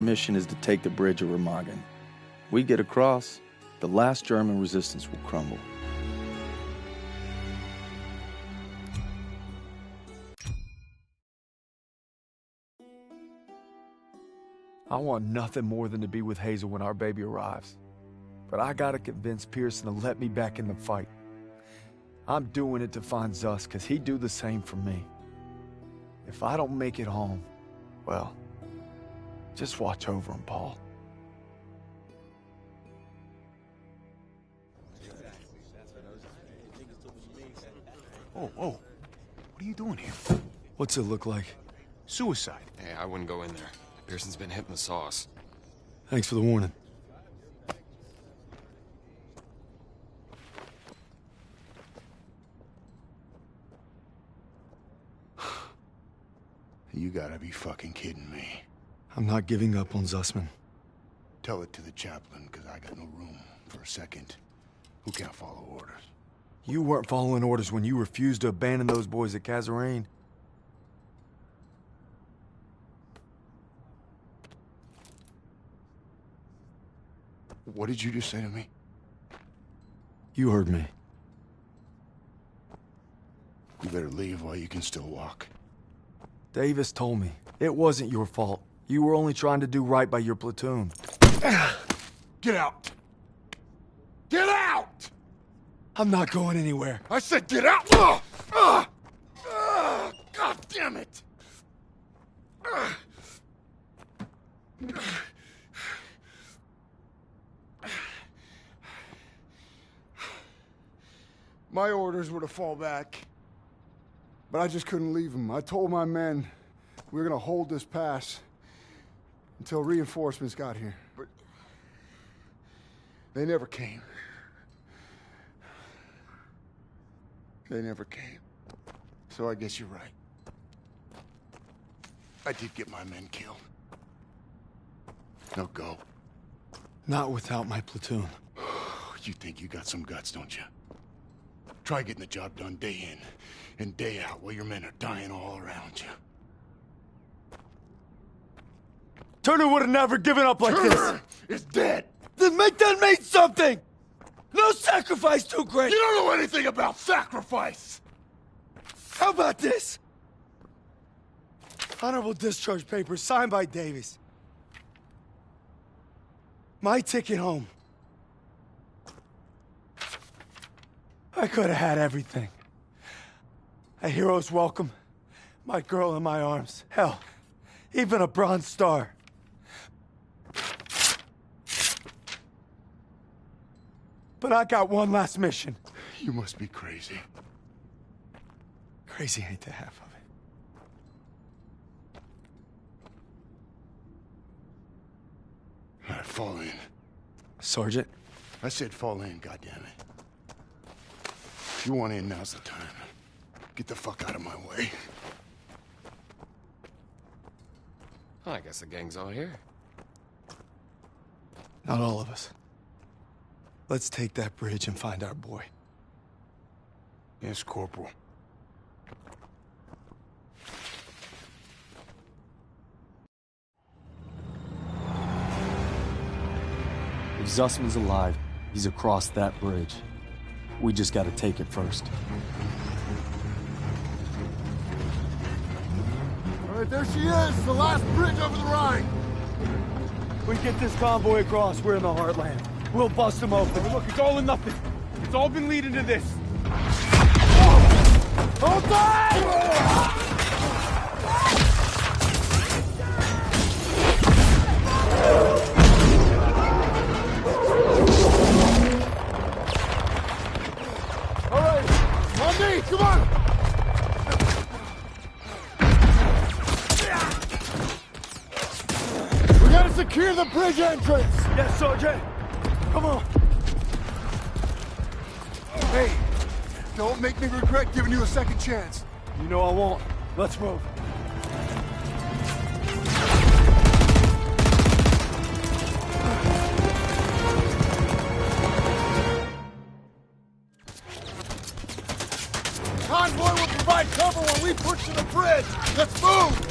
mission is to take the bridge of Remagen. We get across, the last German resistance will crumble. I want nothing more than to be with Hazel when our baby arrives. But I gotta convince Pearson to let me back in the fight. I'm doing it to find Zus, because he'd do the same for me. If I don't make it home, well, just watch over him, Paul. Oh, what are you doing here? What's it look like? Suicide. Hey, I wouldn't go in there. Pearson's been hitting the sauce. Thanks for the warning. You gotta be fucking kidding me. I'm not giving up on Zussman. Tell it to the chaplain, because I got no room for a second. Who can't follow orders? You weren't following orders when you refused to abandon those boys at Kazarane. What did you just say to me? You heard me. You better leave while you can still walk. Davis told me. It wasn't your fault. You were only trying to do right by your platoon. Get out! Get out! I'm not going anywhere. I said get out! God damn it! My orders were to fall back, but I just couldn't leave them. I told my men we were gonna hold this pass until reinforcements got here, but they never came. They never came. So I guess you're right. I did get my men killed. Now go. Not without my platoon. You think you got some guts, don't you? Try getting the job done day in and day out while your men are dying all around you. Turner would have never given up like Turner is dead! Then make that mean something! No sacrifice too great! You don't know anything about sacrifice! How about this? Honorable discharge papers signed by Davis. My ticket home. I could have had everything. A hero's welcome, my girl in my arms, hell, even a Bronze Star. But I got one last mission. You must be crazy. Crazy ain't the half of it. All right, fall in. Sergeant? I said fall in, goddammit. If you want in, now's the time. Get the fuck out of my way. I guess the gang's all here. Not all of us. Let's take that bridge and find our boy. Yes, Corporal. If Zussman's alive, he's across that bridge. We just gotta take it first. All right, there she is, the last bridge over the Rhine. We get this convoy across, we're in the heartland. We'll bust them open. Look, it's all or nothing. It's all been leading to this. Hold tight! All right, on me, come on! We gotta secure the bridge entrance! Yes, Sergeant. Come on. Hey, don't make me regret giving you a second chance. You know I won't. Let's move. Convoy will provide cover while we push to the bridge. Let's move!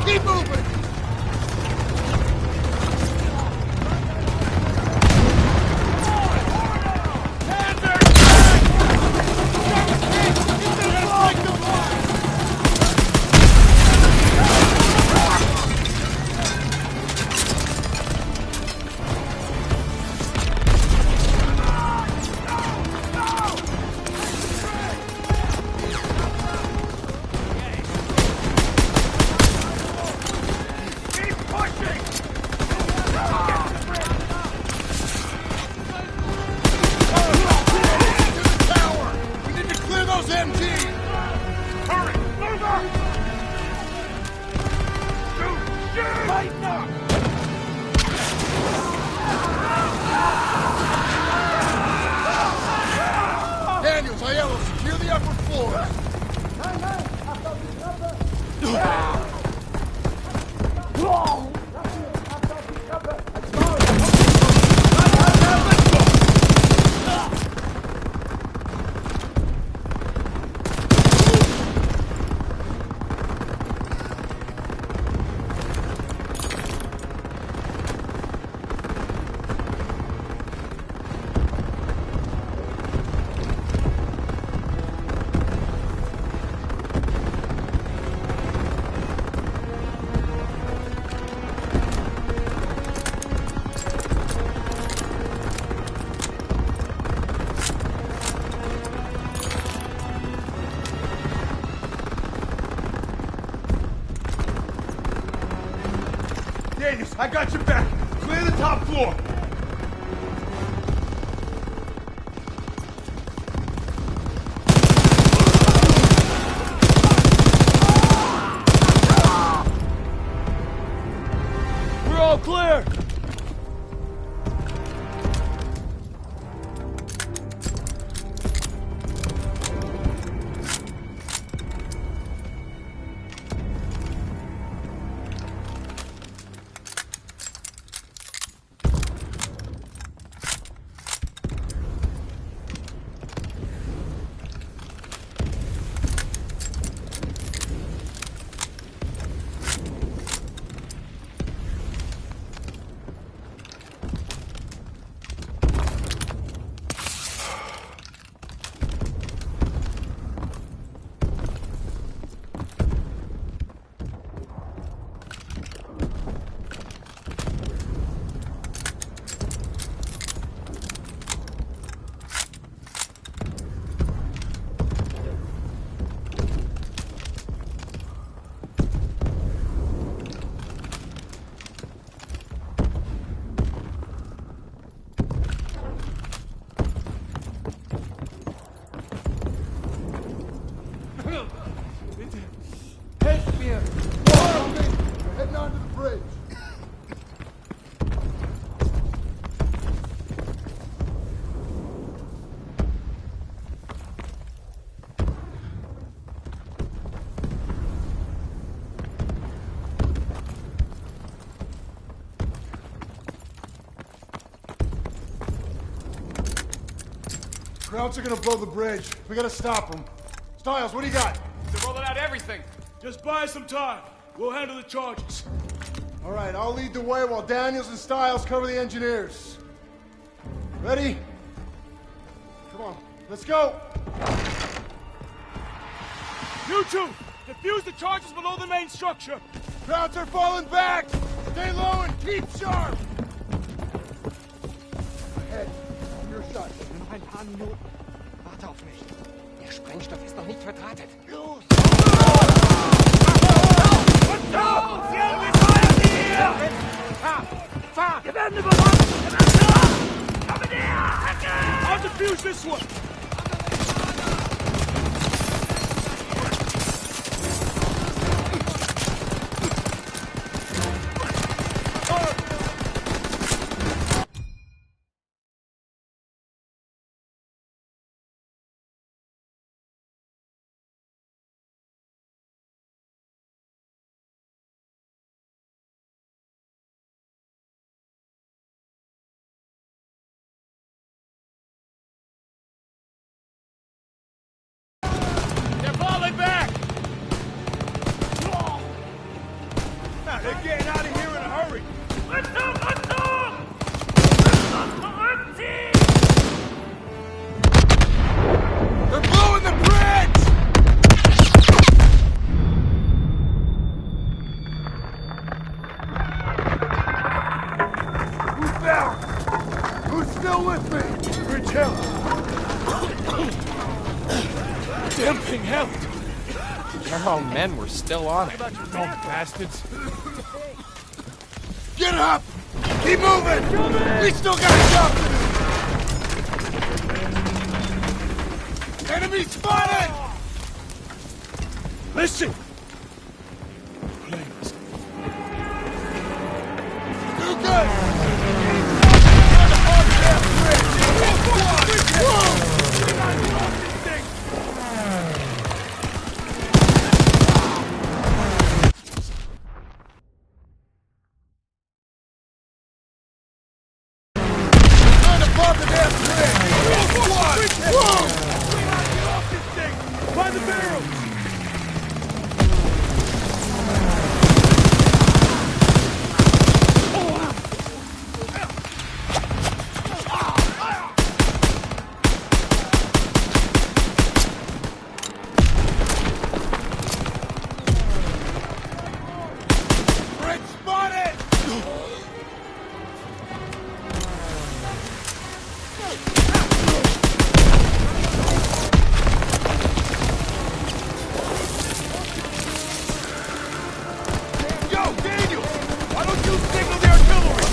Keep moving! Daniels, Aiello, secure the upper floor. Daniels, I got your back. Clear the top floor. We're all clear! Heading onto the bridge. Krauts are gonna blow the bridge. We gotta stop them. Stiles, what do you got? They're rolling out everything. Just buy us some time. We'll handle the charges. All right, I'll lead the way while Daniels and Stiles cover the engineers. Ready? Come on, let's go! You two, defuse the charges below the main structure. Krauts are falling back! Stay low and keep sharp! Ahead, your shot. Nur noch ein paar Minuten. Warte auf mich. Der Sprengstoff ist noch nicht verdrahtet. Los! Fahr! Wir werden überrannt! Komm her! I'll defuse this one! damn thing helped. Our own men were still on it. Dumb bastards. Get up! Keep moving! We still got a job to do! Enemy spotted! Listen! Too good! By the barrel! French spotted! Yo, Daniel! Why don't you signal the artillery?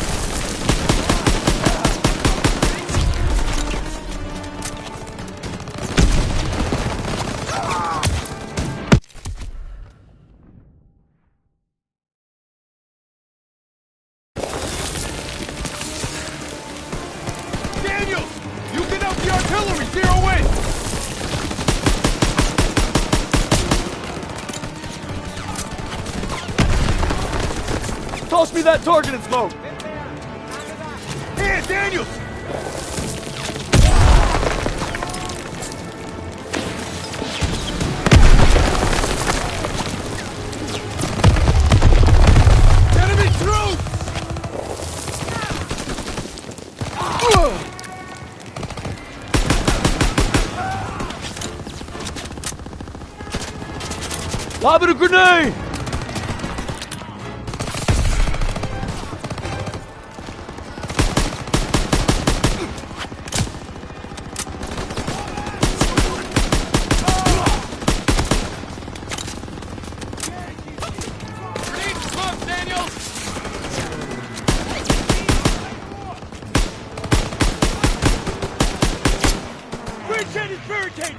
Daniel! You can help the artillery zero in! Toss me that target and smoke! Here, Daniel! Enemy troops! Lobbing a grenade! Bridgehead is barricaded!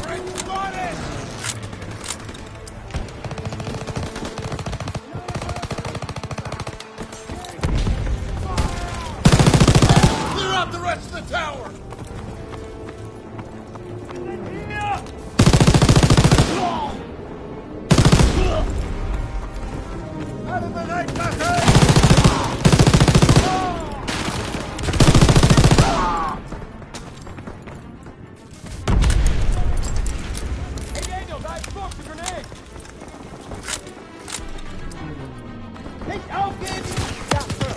French spotted! Clear out the rest of the tower! Out of the night, Hey, Daniel, I smoked the grenade! Nicht aufgeben! Ja, Sir.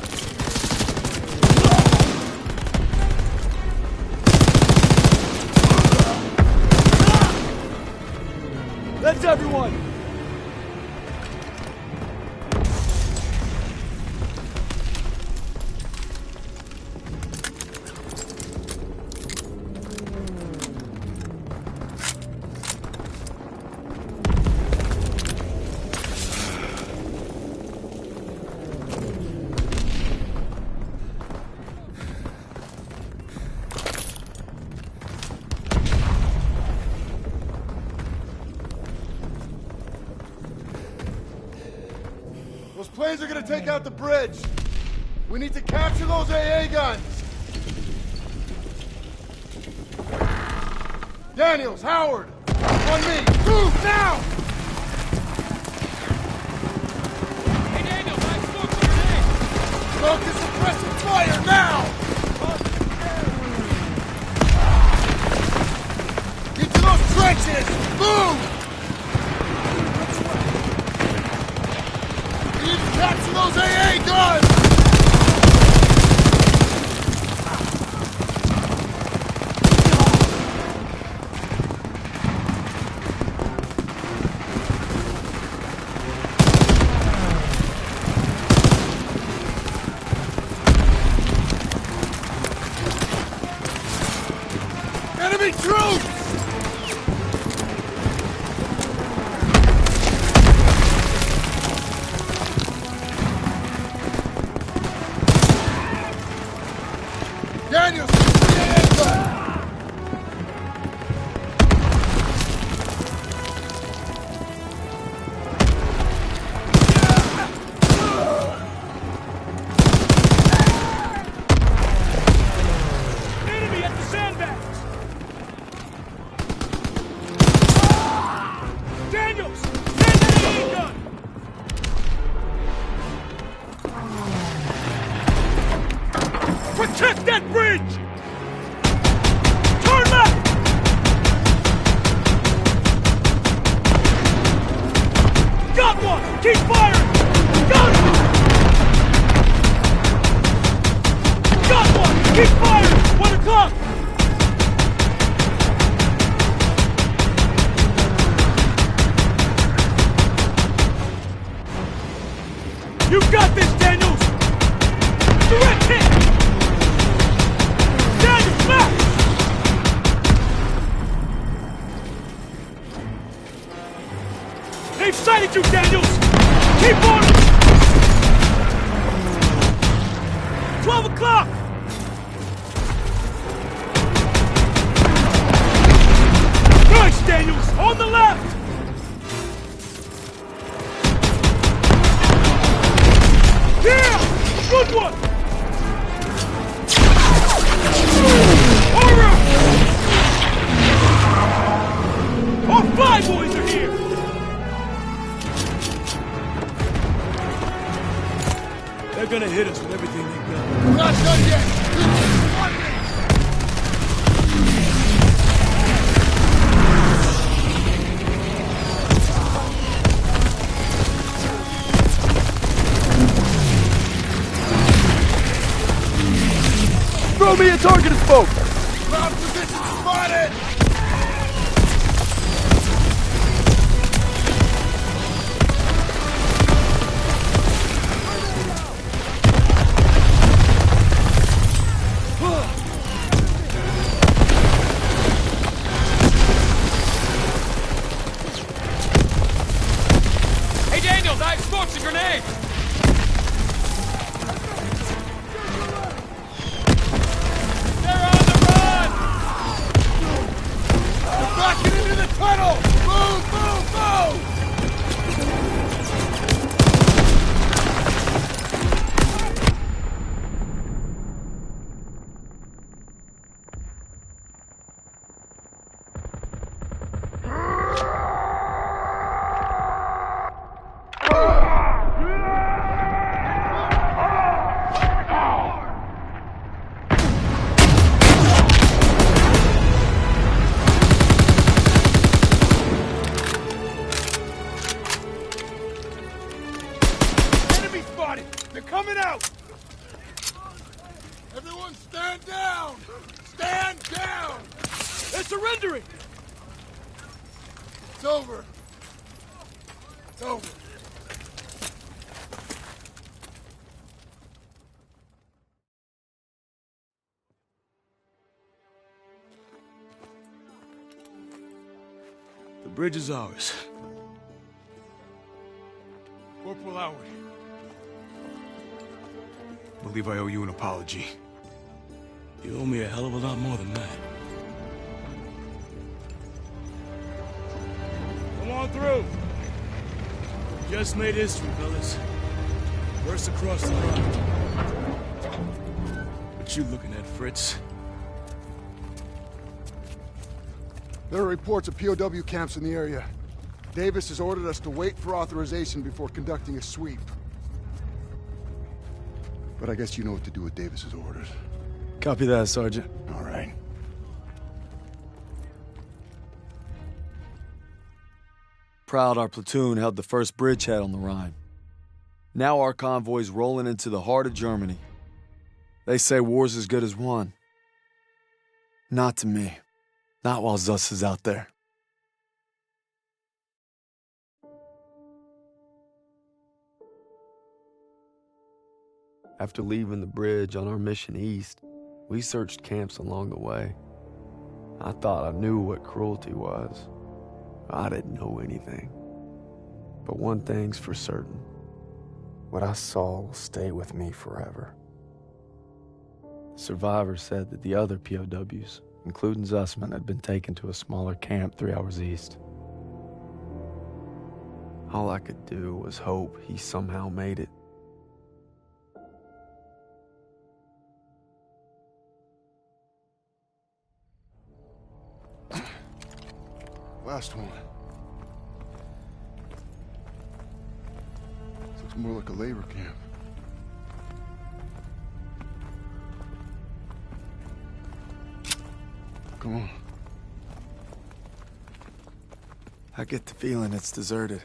That's everyone! Those planes are gonna take out the bridge. We need to capture those AA guns. Daniels, Howard, on me. Move now! Hey, Daniel, I smoked the grenade! Smoke is suppressing fire now! Into those trenches! Move! We need to capture those AA guns! Enemy troops! Daniels! Enemy at the sandbags! Daniels! Send an AA gun! Protect that bridge! Turn left! Got one! Keep firing! Got it! Got one! Keep firing! 1 o'clock! You got this, Daniels! Direct hit! Daniels, back! They've sighted you, Daniels! Keep on it! 12 o'clock! Nice, Daniels! On the left! Yeah! Good one! Horror! Our fly boys are here! They're gonna hit us with everything they've got. We're not done yet! On me! Throw me a target spoke! Ground position spotted! Hey, Daniels, I have smokes and grenades! They're on the run! They're backing into the tunnel! Move, move, move! Enemy spotted! They're coming out! Everyone stand down! Stand down! They're surrendering! It's over. It's over. The bridge is ours. Corporal Howard. I believe I owe you an apology. You owe me a hell of a lot more than that. Come on through! Just made history, fellas. First across the line. What you looking at, Fritz? There are reports of POW camps in the area. Davis has ordered us to wait for authorization before conducting a sweep. But I guess you know what to do with Davis's orders. Copy that, Sergeant. All right. Proud our platoon held the first bridgehead on the Rhine. Now our convoy's rolling into the heart of Germany. They say war's as good as won. Not to me. Not while Zuss is out there. After leaving the bridge on our mission east, we searched camps along the way. I thought I knew what cruelty was. I didn't know anything. But one thing's for certain. What I saw will stay with me forever. Survivors said that the other POWs, including Zussman, had been taken to a smaller camp 3 hours east. All I could do was hope he somehow made it. Last one. This looks more like a labor camp. Come on. I get the feeling it's deserted.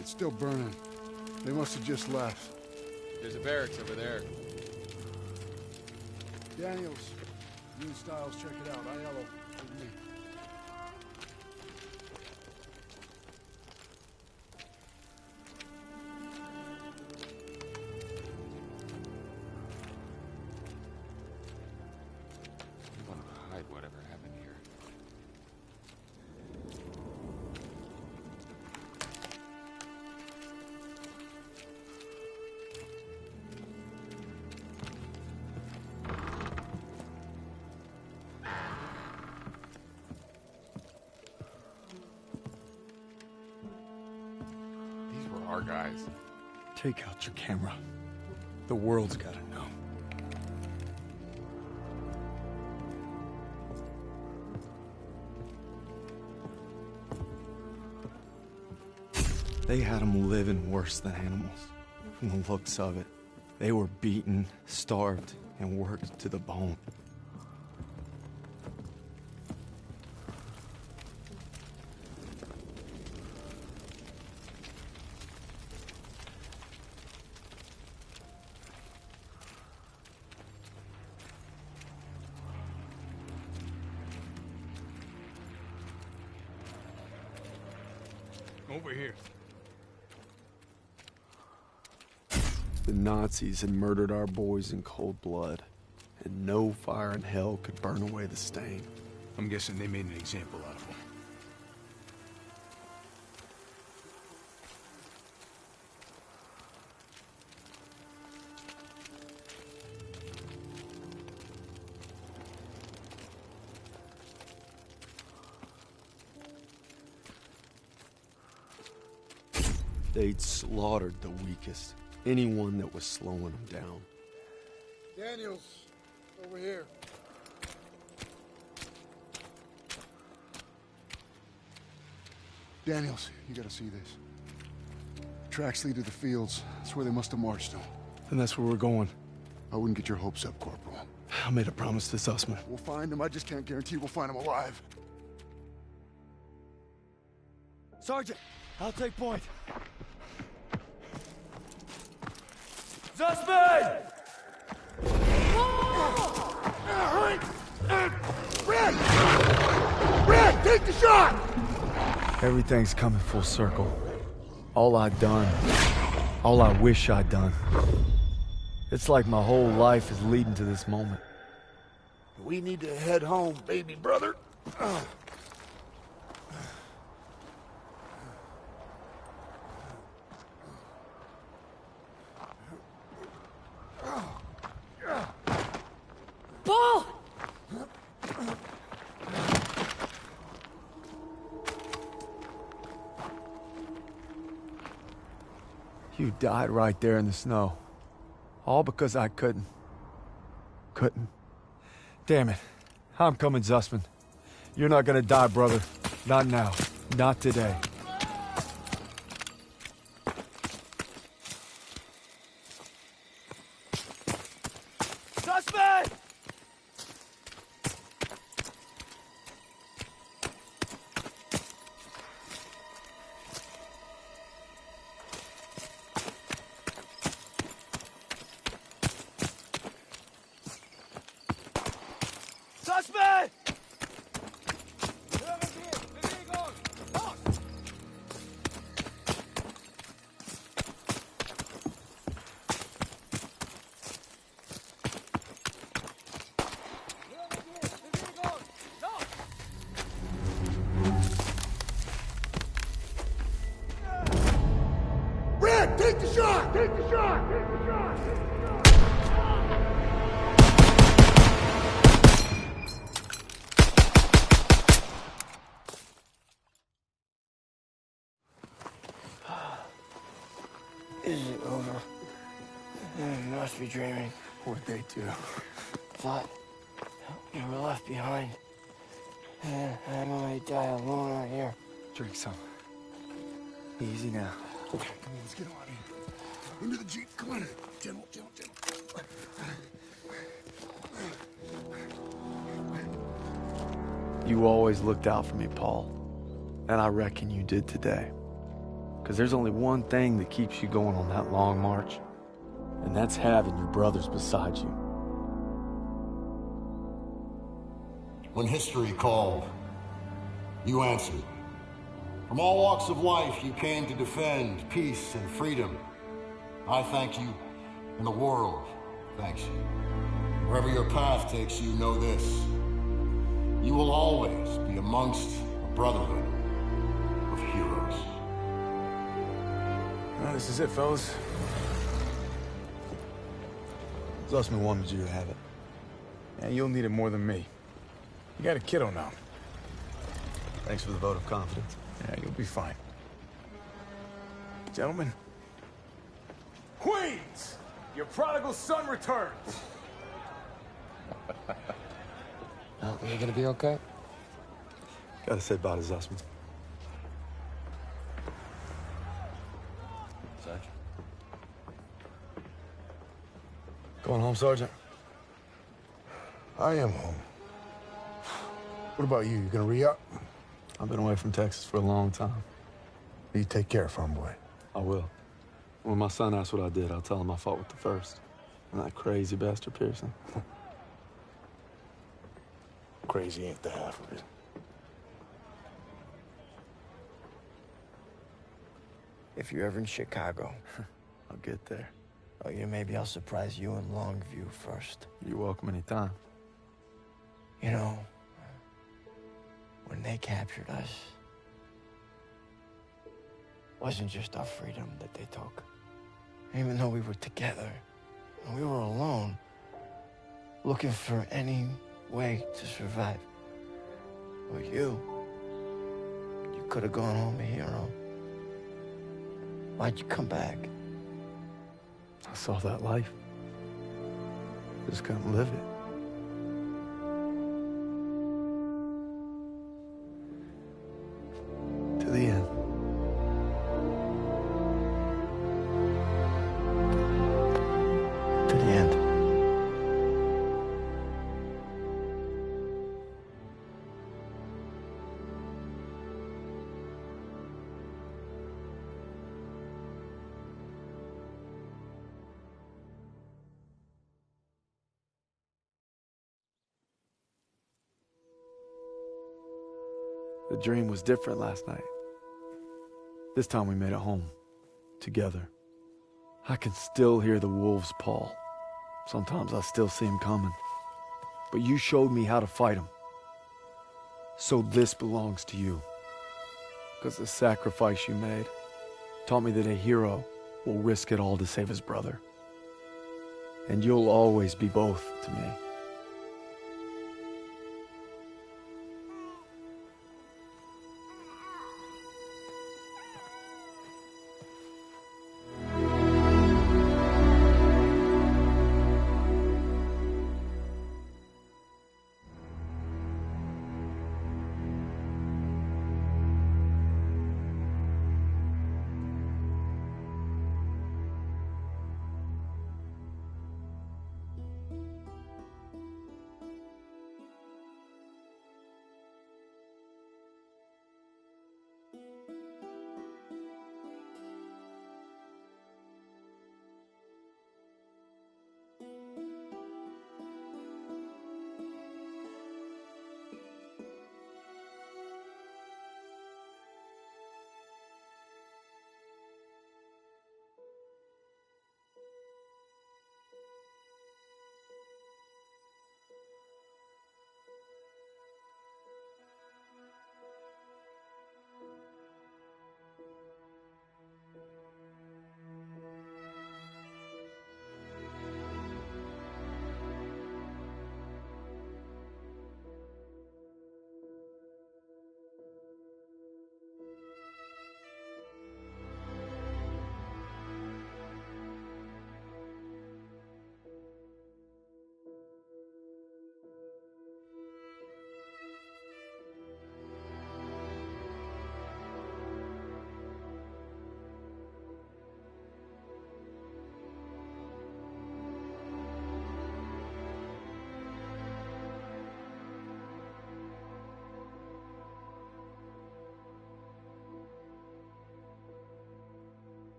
It's still burning. They must have just left. There's a barracks over there. Daniels, you and Styles, check it out. Aiello, with me. We want to hide whatever happened here. These were our guys. Take out your camera. The world's gotta know. They had them living worse than animals. From the looks of it, they were beaten, starved, and worked to the bone. Over here. The Nazis had murdered our boys in cold blood, and no fire in hell could burn away the stain. I'm guessing they made an example out of them. They'd slaughtered the weakest, anyone that was slowing them down. Daniels, over here. Daniels, you gotta see this. Tracks lead to the fields. That's where they must have marched them. And that's where we're going. I wouldn't get your hopes up, Corporal. I made a promise to Zussman. We'll find him. I just can't guarantee we'll find him alive. Sergeant, I'll take point. Zussman! Red, take the shot! Everything's coming full circle. All I'd done, all I wish I'd done. It's like my whole life is leading to this moment. We need to head home, baby brother. Paul! You died right there in the snow. All because I couldn't. Damn it. I'm coming, Zussman. You're not gonna die, brother. Not now. Not today. Zussman! Zussman! shot! Take the shot! Take the shot! Is it over? You must be dreaming. What'd they do? Thought you were left behind. And I might die alone out here. Drink some. Easy now. Come on, let's get on in. Into the Jeep, come on. Gentle, gentle, gentle. You always looked out for me, Paul. And I reckon you did today. Because there's only one thing that keeps you going on that long march. And that's having your brothers beside you. When history called, you answered. From all walks of life, you came to defend peace and freedom. I thank you, and the world thanks you. Wherever your path takes you, know this. You will always be amongst a brotherhood of heroes. Well, this is it, fellas. Zussman wanted you to have it. And you'll need it more than me. You got a kiddo now. Thanks for the vote of confidence. Yeah, you'll be fine. Gentlemen. Queens! Your prodigal son returns! Are you gonna be okay? Gotta say bye to Zussman. Sergeant. Going home, Sergeant? I am home. What about you? You gonna re-up? I've been away from Texas for a long time. You take care, farm boy. I will. When my son asks what I did, I'll tell him I fought with the first. And that crazy bastard Pearson. Crazy ain't the half of it. If you're ever in Chicago, I'll get there. oh yeah, maybe I'll surprise you in Longview first. You're welcome anytime. You know, when they captured us, it wasn't just our freedom that they took. Even though we were together, and we were alone, looking for any way to survive. But you could have gone home a hero. Why'd you come back? I saw that life. Just couldn't live it. To the end. To the end. The dream was different last night. This time we made it home. Together. I can still hear the wolves, Paul. Sometimes I still see them coming. But you showed me how to fight them. So this belongs to you. Because the sacrifice you made taught me that a hero will risk it all to save his brother. And you'll always be both to me.